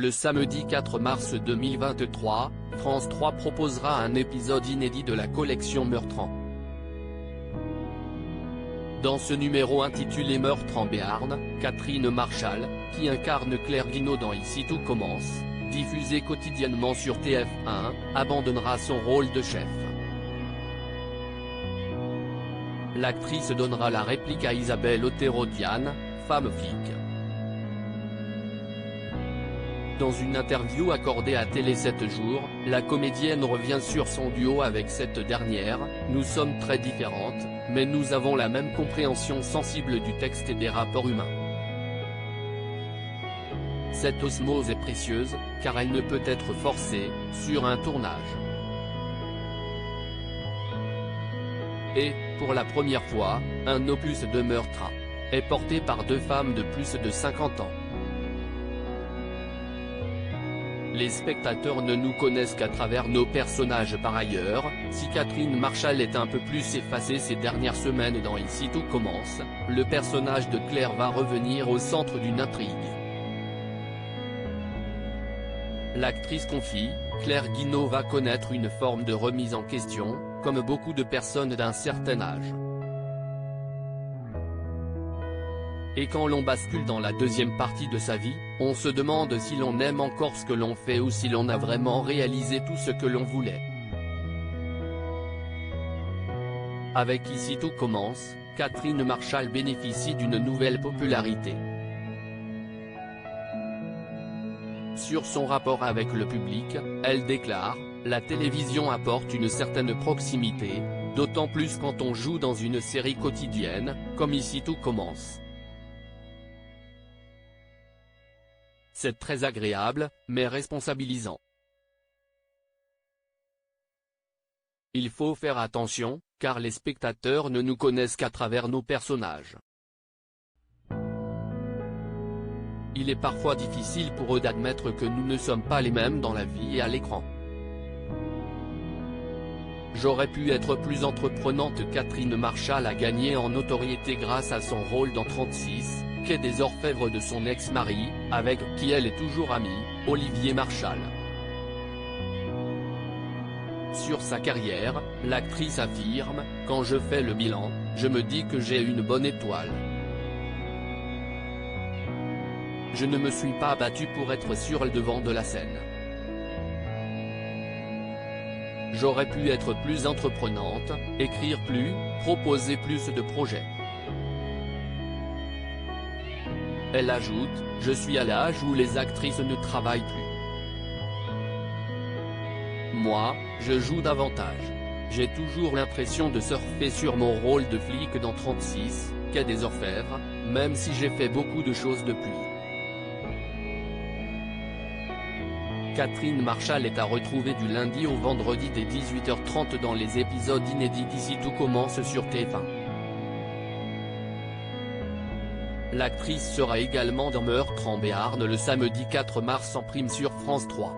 Le samedi 4 mars 2023, France 3 proposera un épisode inédit de la collection Meurtre. Dans ce numéro intitulé Meurtre en Béarn, Catherine Marchal, qui incarne Claire Guinaud dans Ici tout commence, diffusé quotidiennement sur TF1, abandonnera son rôle de chef. L'actrice donnera la réplique à Isabelle Otero-Diane, femme flic. Dans une interview accordée à Télé 7 jours, la comédienne revient sur son duo avec cette dernière: « Nous sommes très différentes, mais nous avons la même compréhension sensible du texte et des rapports humains. Cette osmose est précieuse, car elle ne peut être forcée, sur un tournage. Et, pour la première fois, un opus de meurtre est porté par deux femmes de plus de 50 ans. Les spectateurs ne nous connaissent qu'à travers nos personnages par ailleurs. Si Catherine Marchal est un peu plus effacée ces dernières semaines dans Ici tout commence, le personnage de Claire va revenir au centre d'une intrigue. » L'actrice confie, Claire Guinaud va connaître une forme de remise en question, comme beaucoup de personnes d'un certain âge. Et quand l'on bascule dans la deuxième partie de sa vie, on se demande si l'on aime encore ce que l'on fait ou si l'on a vraiment réalisé tout ce que l'on voulait. Avec Ici tout commence, Catherine Marchal bénéficie d'une nouvelle popularité. Sur son rapport avec le public, elle déclare: « La télévision apporte une certaine proximité, d'autant plus quand on joue dans une série quotidienne, comme Ici tout commence. C'est très agréable, mais responsabilisant. Il faut faire attention, car les spectateurs ne nous connaissent qu'à travers nos personnages. Il est parfois difficile pour eux d'admettre que nous ne sommes pas les mêmes dans la vie et à l'écran. J'aurais pu être plus entreprenante. » Catherine Marchal a gagné en notoriété grâce à son rôle dans 36, Quai des Orfèvres de son ex-mari, avec qui elle est toujours amie, Olivier Marchal. Sur sa carrière, l'actrice affirme: « Quand je fais le bilan, je me dis que j'ai une bonne étoile. Je ne me suis pas battue pour être sur le devant de la scène. J'aurais pu être plus entreprenante, écrire plus, proposer plus de projets. » Elle ajoute: « Je suis à l'âge où les actrices ne travaillent plus. Moi, je joue davantage. J'ai toujours l'impression de surfer sur mon rôle de flic dans 36, Quai des Orfèvres, même si j'ai fait beaucoup de choses depuis. » Catherine Marchal est à retrouver du lundi au vendredi dès 18h30 dans les épisodes inédits d'Ici tout commence sur TF1. L'actrice sera également dans Meurtre en Béarn le samedi 4 mars en prime sur France 3.